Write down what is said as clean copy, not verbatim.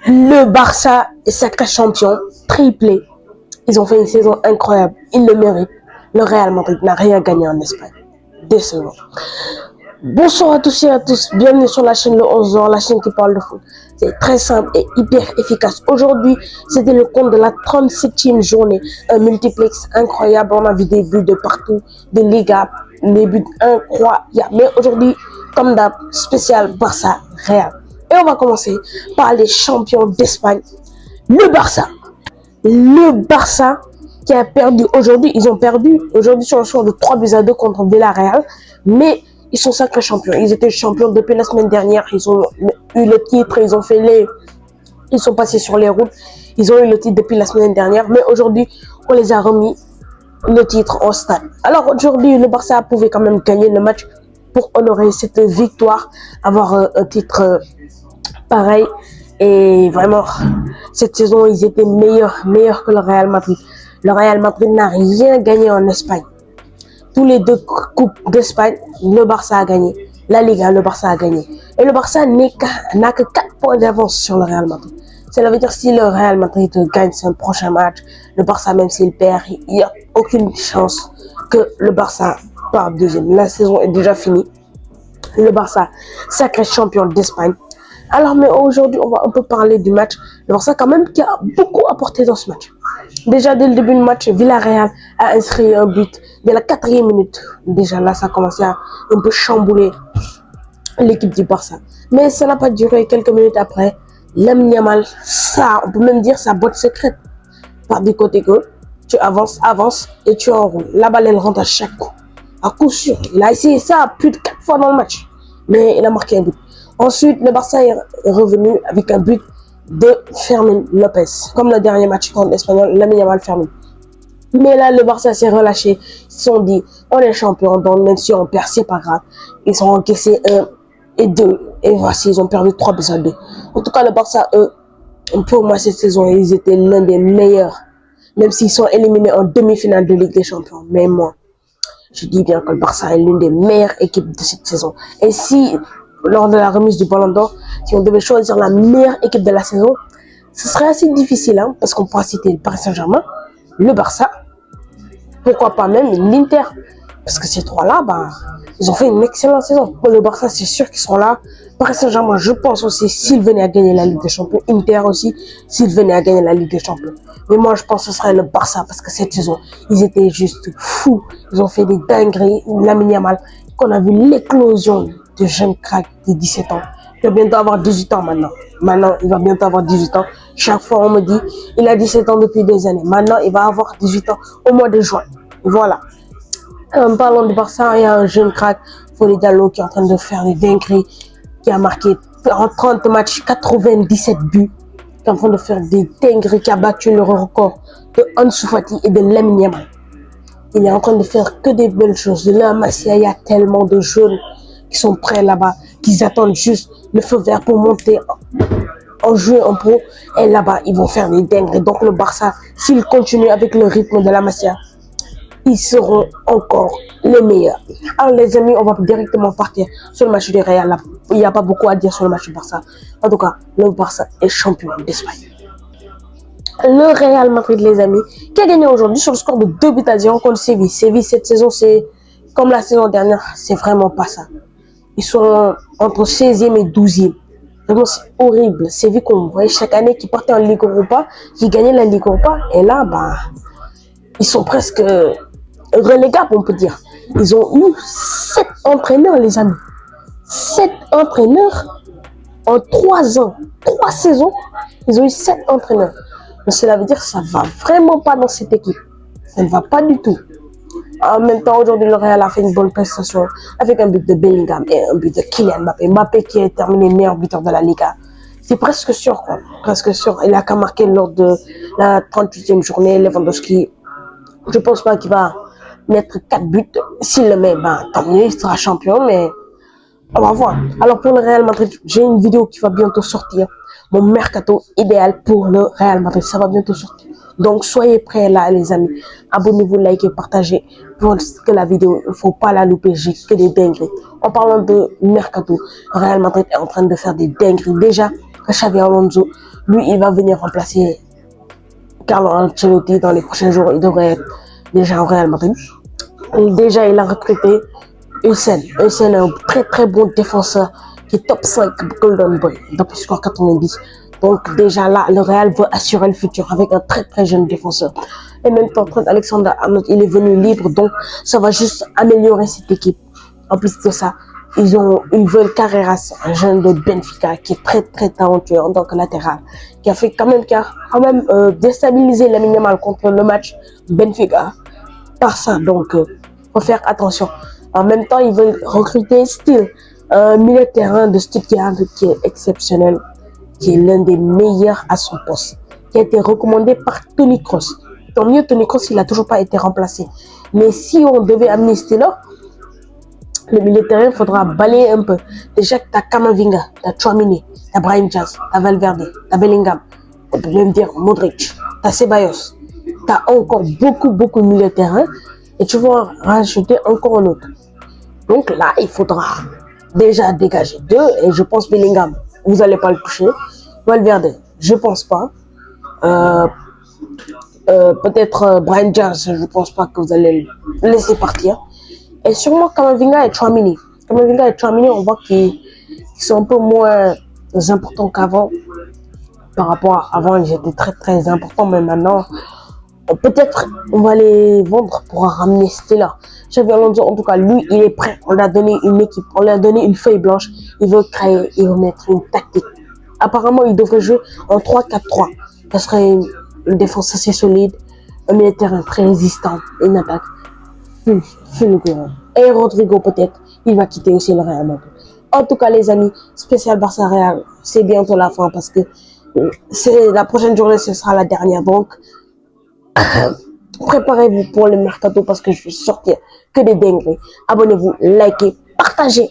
Le Barça est sacré champion, triplé. Ils ont fait une saison incroyable, ils le méritent. Le Real Madrid n'a rien gagné en Espagne. Décevant. Bonsoir à tous et à tous, bienvenue sur la chaîne Le 11h, la chaîne qui parle de foot. C'est très simple et hyper efficace. Aujourd'hui, c'était le compte de la 37e journée. Un multiplex incroyable, on a vu des buts de partout, des Ligas, des buts incroyables. Mais aujourd'hui, comme d'hab, spécial Barça Real. Et on va commencer par les champions d'Espagne, le Barça. Le Barça qui a perdu aujourd'hui, ils ont perdu aujourd'hui sur le score de 3-2 contre Villarreal, mais ils sont sacrés champions. Ils étaient champions depuis la semaine dernière, ils ont eu le titre, ils sont passés sur les routes, ils ont eu le titre depuis la semaine dernière, mais aujourd'hui, on les a remis le titre au stade. Alors aujourd'hui, le Barça pouvait quand même gagner le match pour honorer cette victoire, avoir un titre pareil. Et vraiment, cette saison, ils étaient meilleurs que le Real Madrid. Le Real Madrid n'a rien gagné en Espagne. Tous les deux coupes d'Espagne, le Barça a gagné. La Liga, le Barça a gagné. Et le Barça n'a que 4 points d'avance sur le Real Madrid. Cela veut dire que si le Real Madrid gagne son prochain match, le Barça, même s'il perd, il n'y a aucune chance que le Barça parte deuxième. La saison est déjà finie. Le Barça, sacré champion d'Espagne. Alors, mais aujourd'hui, on va un peu parler du match. Le Barça, quand même, qui a beaucoup apporté dans ce match. Déjà, dès le début du match, Villarreal a inscrit un but dès la 4e minute. Déjà, là, ça a commencé à un peu chambouler l'équipe du Barça. Mais ça n'a pas duré. Quelques minutes après, Lamine Yamal, ça, on peut même dire sa boîte secrète. Par du côté gauche, tu avances et tu enroules. La balle, elle rentre à chaque coup. À coup sûr. Il a essayé ça plus de 4 fois dans le match. Mais il a marqué un but. Ensuite, le Barça est revenu avec un but de Fermin Lopez. Comme le dernier match contre l'Espagnol, Lamine Yamal Fermin. Mais là, le Barça s'est relâché. Ils se sont dit, on est champion, donc même si on perd, c'est pas grave. Ils ont encaissé 1 et 2. Et voici, ils ont perdu 3-2. En tout cas, le Barça, eux, pour moi, cette saison, ils étaient l'un des meilleurs. Même s'ils sont éliminés en demi-finale de Ligue des Champions. Mais moi, je dis bien que le Barça est l'une des meilleures équipes de cette saison. Et si, lors de la remise du Ballon d'Or, si on devait choisir la meilleure équipe de la saison, ce serait assez difficile, hein, parce qu'on pourra citer le Paris Saint-Germain, le Barça, pourquoi pas même l'Inter. Parce que ces trois-là, bah, ils ont fait une excellente saison. Pour le Barça, c'est sûr qu'ils seront là. Paris Saint-Germain, je pense aussi, s'ils venaient à gagner la Ligue des Champions. Inter aussi, s'ils venaient à gagner la Ligue des Champions. Mais moi, je pense que ce serait le Barça, parce que cette saison, ils étaient juste fous. Ils ont fait des dingueries. Lamine Yamal, qu'on a vu l'éclosion de jeunes cracks de 17 ans. Il va bientôt avoir 18 ans maintenant. Maintenant, il va bientôt avoir 18 ans. Chaque fois, on me dit, il a 17 ans depuis des années. Maintenant, il va avoir 18 ans au mois de juin. Voilà. En parlant du Barça, il y a un jeune crack, Fodé Diallo, qui est en train de faire des dingueries, qui a marqué en 30 matchs 97 buts, qui est en train de faire des dingueries, qui a battu le record de Ansu Fati et de Lamine Yamal. Il est en train de faire que des belles choses. De là à Masia, il y a tellement de jeunes qui sont prêts là-bas, qui attendent juste le feu vert pour monter en jeu en pro. Et là-bas, ils vont faire des dingueries. Donc le Barça, s'il continue avec le rythme de la Masia, ils seront encore les meilleurs. Alors les amis, on va directement partir sur le match du Real. Il n'y a pas beaucoup à dire sur le match du Barça. En tout cas, le Barça est champion d'Espagne. Le Real Madrid, les amis, qui a gagné aujourd'hui sur le score de 2-0 contre Séville. Séville, cette saison, c'est comme la saison dernière, c'est vraiment pas ça. Ils sont entre 16e et 12e. Vraiment, c'est horrible. Séville qu'on voyait chaque année qui partait en Ligue Europa, qui gagnait la Ligue Europa. Et là, bah, ils sont presque relégables, on peut dire. Ils ont eu 7 entraîneurs, les amis. 7 entraîneurs en 3 ans. 3 saisons, ils ont eu 7 entraîneurs. Mais cela veut dire que ça ne va vraiment pas dans cette équipe. Ça ne va pas du tout. En même temps, aujourd'hui, le Real a fait une bonne prestation avec un but de Bellingham et un but de Kylian Mbappé. Mbappé qui est terminé meilleur buteur de la Liga. C'est presque sûr, quoi. Presque sûr. Il a qu'à marquer lors de la 38e journée. Lewandowski, je ne pense pas qu'il va mettre 4 buts. S'il le met, ben, tant mieux, il sera champion, mais on va voir. Alors, pour le Real Madrid, j'ai une vidéo qui va bientôt sortir. Mon mercato idéal pour le Real Madrid, ça va bientôt sortir. Donc, soyez prêts là, les amis. Abonnez-vous, likez, partagez. Pour que la vidéo, il ne faut pas la louper. J'ai que des dingueries. En parlant de mercato, le Real Madrid est en train de faire des dingueries. Déjà, Xavi Alonso Lui, il va venir remplacer Carlo Ancelotti dans les prochains jours. Il devrait être déjà au Real Madrid. Et déjà, il a recruté Hussein. Hussein est un très très bon défenseur qui est top 5 Golden Boy, d'après score 90. Donc déjà là, le Real veut assurer le futur avec un très très jeune défenseur. Et même temps, Alexander-Arnold, il est venu libre, donc ça va juste améliorer cette équipe. En plus de ça, ils veulent Carreras, un jeune de Benfica qui est très très talentueux en tant que latéral, qui a quand même déstabilisé la minimale contre le match Benfica. Par ça, donc faut faire attention. En même temps, ils veulent recruter Steele, un milieu de terrain de Stuttgart qui est exceptionnel, qui est l'un des meilleurs à son poste, qui a été recommandé par Toni Kroos. Tant mieux, Toni Kroos, il n'a toujours pas été remplacé. Mais si on devait amener Steele, le milieu de terrain, il faudra balayer un peu. Déjà que tu as Kamavinga, tu as Tchouaméni, tu as Brahim Diaz, tu as Valverde, tu as Bellingham, on peut même dire Modric, tu as Ceballos, tu as encore beaucoup de milieux de terrain et tu vas rajouter encore un autre. Donc là, il faudra déjà dégager deux et je pense Bellingham, vous n'allez pas le toucher. Valverde, je pense pas. Peut-être Brahim Diaz, je pense pas que vous allez le laisser partir. Et sûrement Kamavinga et Tchouaméni. Kamavinga et Tchouaméni, on voit qu'ils sont un peu moins importants qu'avant. Par rapport à avant, ils étaient très très importants, mais maintenant, peut-être on va les vendre pour ramener Stella. Xabi Alonso, en tout cas, lui, il est prêt. On lui a donné une équipe, on lui a donné une feuille blanche. Il veut créer, il veut mettre une tactique. Apparemment, il devrait jouer en 3-4-3. Ça serait une défense assez solide, un milieu de terrain très résistant, une attaque. Et Rodrigo, peut-être, il va quitter aussi le Real Madrid. En tout cas, les amis, spécial Barça Real, c'est bientôt la fin parce que c'est la prochaine journée, ce sera la dernière. Donc, préparez-vous pour le mercato parce que je vais sortir que des dingueries. Abonnez-vous, likez, partagez.